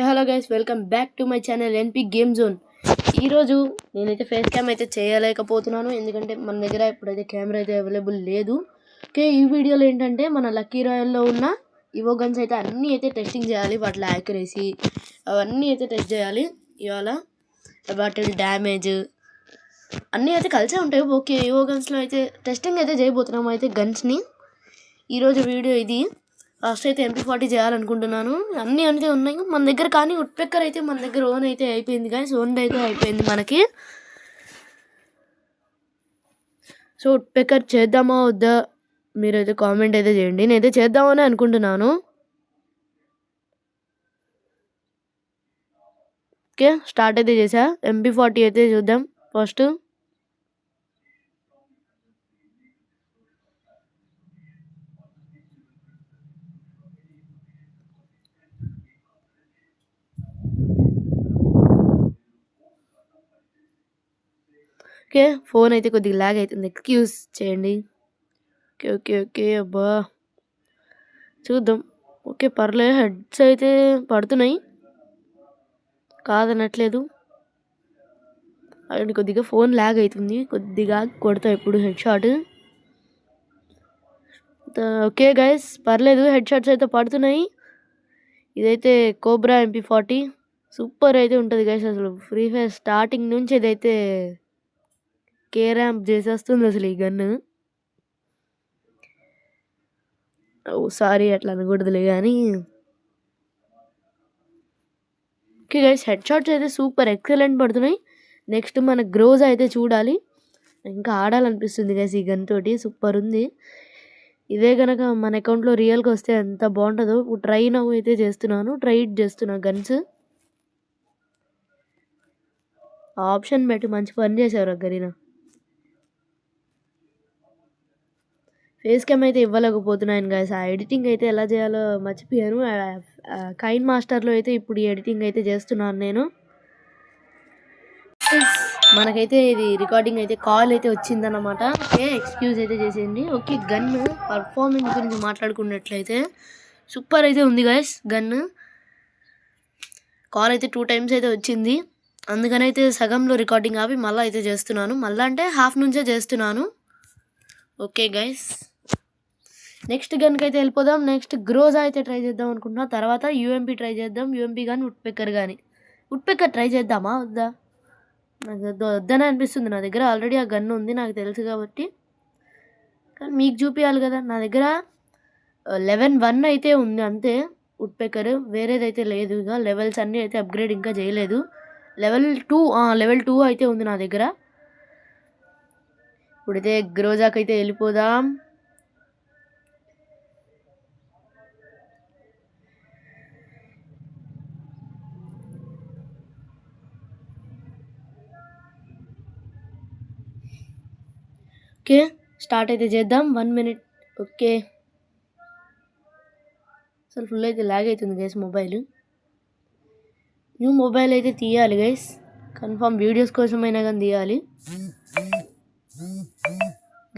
Hello guys, welcome back to my channel NP game zone. ఈరోజు నేనైతే face cam అయితే చేయలేకపోతున్నాను, ఎందుకంటే మన దగ్గర ఇప్పుడైతే కెమెరా అయితే అవైలబుల్ లేదు. ఓకే, ఈ వీడియోలో ఏంటంటే మన లక్కీ రాయల్లో ఉన్న ఇవో గన్స్ అయితే అన్నీ అయితే టెస్టింగ్ చేయాలి. వాటి యాక్యురసీ అవన్నీ అయితే టెస్ట్ చేయాలి. ఇవాళ వాటి డ్యామేజ్ అన్నీ అయితే కలిసే ఉంటాయి. ఓకే, ఇవో గన్స్లో అయితే టెస్టింగ్ అయితే చేయబోతున్నాము అయితే గన్స్ని. ఈరోజు వీడియో ఇది. ఫస్ట్ అయితే MP40 చేయాలనుకుంటున్నాను. అన్నీ అయితే ఉన్నాయి మన దగ్గర, కానీ ఉడ్పెక్కర్ అయితే మన దగ్గర ఓన్ అయితే అయిపోయింది గాయస్. ఓన్ అయితే అయిపోయింది మనకి. సో ఉడ్పెక్కర్ చేద్దామా వద్దా మీరైతే కామెంట్ అయితే చేయండి. నేనైతే చేద్దామని అనుకుంటున్నాను. ఓకే, స్టార్ట్ అయితే చేసా. MP40 అయితే చూద్దాం ఫస్ట్. ఓకే, ఫోన్ అయితే కొద్దిగా ల్యాగ్ అవుతుంది, ఎక్స్క్యూజ్ చేయండి. ఓకే ఓకే ఓకే అబ్బా చూద్దాం. ఓకే పర్లేదు, హెడ్స్ అయితే పడుతున్నాయి, కాదనట్లేదు. అండ్ కొద్దిగా ఫోన్ ల్యాగ్ అవుతుంది, కొద్దిగా కొడతా ఇప్పుడు హెడ్ షాట్. ఓకే గైస్, పర్లేదు, హెడ్ షాట్స్ అయితే పడుతున్నాయి. ఇదైతే కోబ్రా MP40 సూపర్ అయితే ఉంటుంది గైస్. అసలు ఫ్రీ ఫైర్ స్టార్టింగ్ నుంచి ఇదైతే ర్యాంప్ చేసేస్తుంది అసలు ఈ గన్ను. సారీ అట్లా అనకూడదులే కానీ. ఓకే గైస్, హెడ్ షాట్స్ అయితే సూపర్ ఎక్సలెంట్ పడుతున్నాయి. నెక్స్ట్ మన గ్రోజ్ అయితే చూడాలి, ఇంకా ఆడాలనిపిస్తుంది గైస్ ఈ గన్ తోటి. సూపర్ ఉంది. ఇదే కనుక మన అకౌంట్లో రియల్గా వస్తే ఎంత బాగుంటుందో. ట్రై నవ్వు అయితే చేస్తున్నాను, ట్రై ఇట్ చేస్తున్నా గన్స్. ఆప్షన్ పెట్టి మంచి పని చేశారు గరీనా. ఫేస్ క్యామ్ అయితే ఇవ్వలేకపోతున్నాను గైస్. ఆ ఎడిటింగ్ అయితే ఎలా చేయాలో మర్చిపోయాను. కైన్ మాస్టర్లో అయితే ఇప్పుడు ఈ ఎడిటింగ్ అయితే చేస్తున్నాను నేను. మనకైతే ఇది రికార్డింగ్ అయితే కాల్ అయితే వచ్చిందన్నమాట. ఓకే, ఎక్స్క్యూజ్ అయితే చేసేయండి. ఓకే, గన్ పర్ఫార్మెన్స్ గురించి మాట్లాడుకున్నట్లయితే సూపర్ అయితే ఉంది గైస్ గన్. కాల్ అయితే 2 times అయితే వచ్చింది, అందుకనైతే సగంలో రికార్డింగ్ ఆపి మళ్ళీ అయితే చేస్తున్నాను. మళ్ళీ అంటే హాఫ్ నుంచే చేస్తున్నాను. ఓకే గైస్, నెక్స్ట్ గన్కి అయితే వెళ్ళిపోదాం. నెక్స్ట్ గ్రోజా అయితే ట్రై చేద్దాం అనుకుంటున్నా. తర్వాత UMP ట్రై చేద్దాం. UMP కానీ ఉడ్పెక్కర్ కానీ. ఉడ్పెక్కర్ ట్రై చేద్దామా వద్దా? నాకు వద్దనే అనిపిస్తుంది. నా దగ్గర ఆల్రెడీ ఆ గన్ ఉంది, నాకు తెలుసు కాబట్టి. కానీ మీకు చూపించాలి కదా. నా దగ్గర 11-1 అయితే ఉంది అంతే ఉడ్పెక్కర్, వేరేదైతే లేదు. ఇక లెవెల్స్ అన్నీ అయితే అప్గ్రేడ్ ఇంకా చేయలేదు. లెవెల్ 2 అయితే ఉంది నా దగ్గర. ఇప్పుడైతే గ్రోజాకి అయితే వెళ్ళిపోదాం. ఓకే, స్టార్ట్ అయితే చేద్దాం. 1 minute. ఓకే, అసలు ఫుల్ అయితే ల్యాగ్ అవుతుంది గైస్ మొబైల్. న్యూ మొబైల్ అయితే తీయాలి గైస్, కన్ఫామ్ వీడియోస్ కోసమైనా కానీ తీయాలి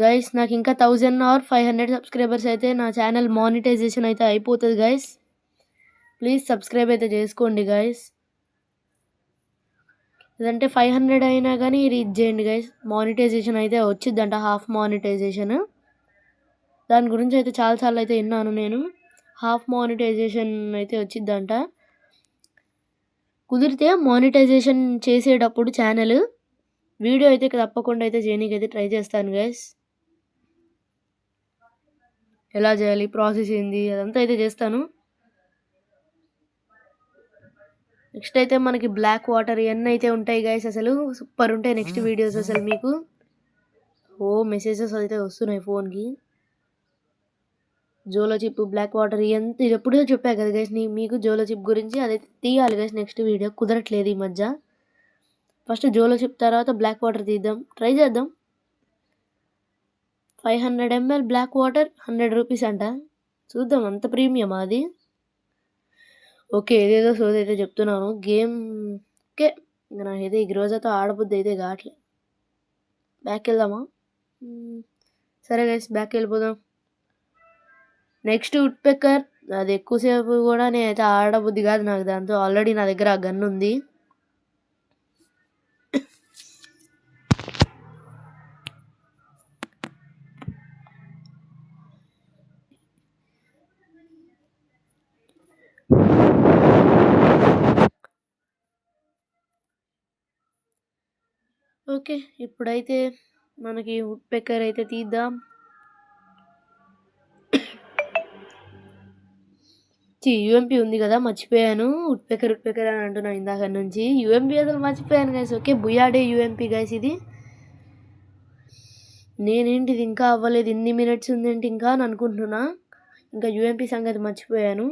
గైస్. నాకు ఇంకా 1000 or 500 సబ్స్క్రైబర్స్ అయితే నా ఛానల్ మానిటైజేషన్ అయితే అయిపోతుంది గైస్. ప్లీజ్ సబ్స్క్రైబ్ అయితే చేసుకోండి గైస్. లేదంటే 500 అయినా కానీ రీచ్ చేయండి గైస్. మానిటైజేషన్ అయితే వచ్చిద్దంట, హాఫ్ మానిటైజేషన్. దాని గురించి అయితే చాలాసార్లు అయితే విన్నాను నేను. హాఫ్ మానిటైజేషన్ అయితే వచ్చిద్దంట. కుదిరితే మానిటైజేషన్ చేసేటప్పుడు ఛానల్ వీడియో అయితే తప్పకుండా అయితే చేయనీకైతే ట్రై చేస్తాను గైస్. ఎలా చేయాలి, ప్రాసెస్ ఏంది, అదంతా అయితే చేస్తాను. నెక్స్ట్ అయితే మనకి బ్లాక్ వాటర్ ఇవన్నీ అయితే ఉంటాయి గైస్. అసలు సూపర్ ఉంటాయి నెక్స్ట్ వీడియోస్ అసలు మీకు. మెసేజెస్ అయితే వస్తున్నాయి ఫోన్కి. జోలో చిప్, బ్లాక్ వాటర్ ఎంత ఇది ఎప్పుడో చెప్పా కదా గైస్ మీకు జోలో చిప్ గురించి. అదైతే తీయాలి గైస్ నెక్స్ట్ వీడియో, కుదరట్లేదు ఈ మధ్య. ఫస్ట్ జోలో చిప్, తర్వాత బ్లాక్ వాటర్ తీద్దాం, ట్రై చేద్దాం. 500 ml బ్లాక్ వాటర్ 100 రూపీస్ అంట. చూద్దాం, అంత ప్రీమియం అది. ఓకే, ఏదేదో సోది అయితే చెప్తున్నాను. గేమ్ ఓకే, ఇంకా నాకైతే ఈ రోజుతో ఆడబుద్ది అయితే కావట్లే. బ్యాక్ వెళ్దామా? సరే గైస్, బ్యాక్ వెళ్ళిపోదాం. నెక్స్ట్ ఉడ్పెక్కర్ అది ఎక్కువసేపు కూడా నేనైతే ఆడబుద్ధి కాదు నాకు దాంతో. ఆల్రెడీ నా దగ్గర ఆ గన్ ఉంది. ఓకే, ఇప్పుడైతే మనకి వుడ్ పెక్కర్ అయితే తీద్దాం. యూఎంపీ ఉంది కదా, మర్చిపోయాను. వుడ్ పెక్కర్ అని అంటున్నాను ఇందాక నుంచి. యూఎంపీ అసలు మర్చిపోయాను గైస్. ఓకే, బుయాడే యూఎంపీ గైస్ ఇది. నేనేంటిది ఇంకా అవ్వలేదు, ఇన్ని మినిట్స్ ఉందేంటి ఇంకా అని అనుకుంటున్నా. ఇంకా యూఎంపీ సంగతి మర్చిపోయాను.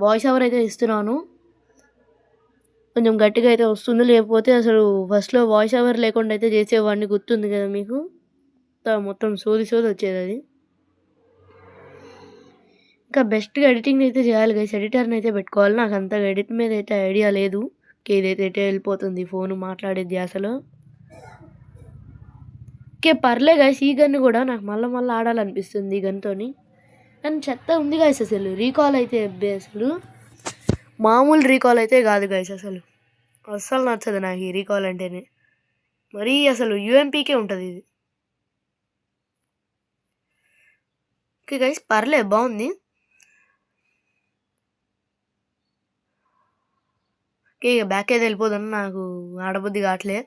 వాయిస్ ఓవర్ అయితే ఇస్తున్నాను, కొంచెం గట్టిగా అయితే వస్తుంది. లేకపోతే అసలు ఫస్ట్లో వాయిస్ ఓవర్ లేకుండా అయితే చేసేవాడిని, గుర్తుంది కదా మీకు. మొత్తం సోది వచ్చేది అది. ఇంకా బెస్ట్గా ఎడిటింగ్ అయితే చేయాలి గైస్. ఎడిటర్ని అయితే పెట్టుకోవాలి. నాకు అంతగా ఎడిట్ మీద అయితే ఐడియా లేదు. ఇదైతే ఎటే వెళ్ళిపోతుంది ఫోన్ మాట్లాడేది అసలు. ఓకే, పర్లే గైస్. ఈ గన్ కూడా నాకు మళ్ళీ ఆడాలనిపిస్తుంది ఈ గన్తోని. కానీ చెత్త ఉంది గైస్. అసలు రీకాల్ అయితే అసలు మామూలు రీకాల్ అయితే కాదు గైస్. అస్సలు నచ్చదు నాకు ఈ రీకాల్ అంటేనే. మరీ అసలు యూఎంపీకే ఉంటుంది ఇది. ఓకే గైస్, పర్లే, బాగుంది. ఓకే, ఇక బ్యాక్ అయితే వెళ్ళిపోతాను, నాకు ఆడబుద్ధి కావట్లే.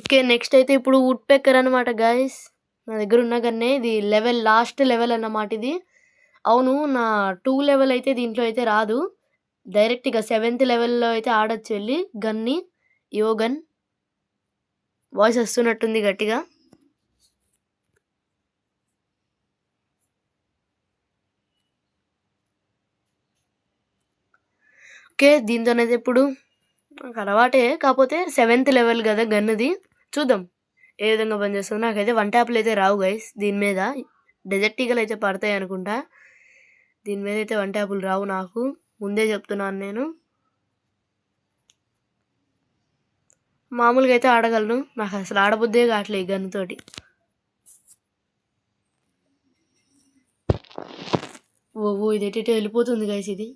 ఓకే, నెక్స్ట్ అయితే ఇప్పుడు వుడ్ పెక్కర్ అనమాట గైస్. నా దగ్గర ఉన్న గన్నే ఇది. లాస్ట్ లెవెల్ అన్నమాట ఇది. అవును, నా 2 లెవెల్ అయితే దీంట్లో అయితే రాదు. డైరెక్ట్గా 7th లెవెల్లో అయితే ఆడొచ్చు వెళ్ళి గన్ని. యో గన్ వాయిస్ వస్తున్నట్టుంది గట్టిగా. ఓకే, దీంతోనైతే ఇప్పుడు నాకు అలవాటే, కాకపోతే 7th లెవెల్ కదా గన్నుది. చూద్దాం ఏ విధంగా పనిచేస్తుంది. నాకైతే 1 ట్యాప్లు అయితే రావు గైస్ దీని మీద. డెజర్ట్ ఈగలు అయితే పడతాయి అనుకుంటా. దీని మీద అయితే 1 ట్యాపులు రావు నాకు, ముందే చెప్తున్నాను నేను. మామూలుగా అయితే ఆడగలను, నాకు అసలు ఆడబుద్దే కావట్లేదు ఈ గన్నుతోటి. ఓ ఇది ఎటు వెళ్ళిపోతుంది గైస్ ఇది.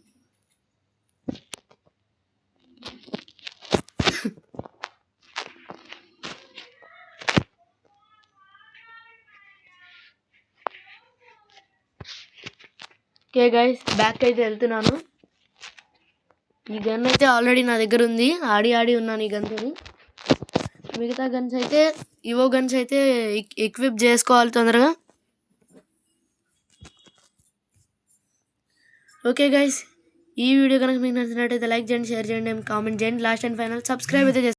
ఓకే గైస్, బ్యాక్ అయితే వెళ్తున్నాను. ఈ గన్ అయితే ఆల్రెడీ నా దగ్గర ఉంది, ఆడి ఉన్నాను ఈ గన్తో. మిగతా గన్స్ అయితే ఇవో గన్స్ అయితే ఎక్విప్ చేసుకోవాలి తొందరగా. ఓకే గైస్, ఈ వీడియో కనుక మీకు నచ్చినట్టయితే లైక్ చేయండి, షేర్ చేయండి, కామెంట్ చేయండి. లాస్ట్ అండ్ ఫైనల్ సబ్స్క్రైబ్ అయితే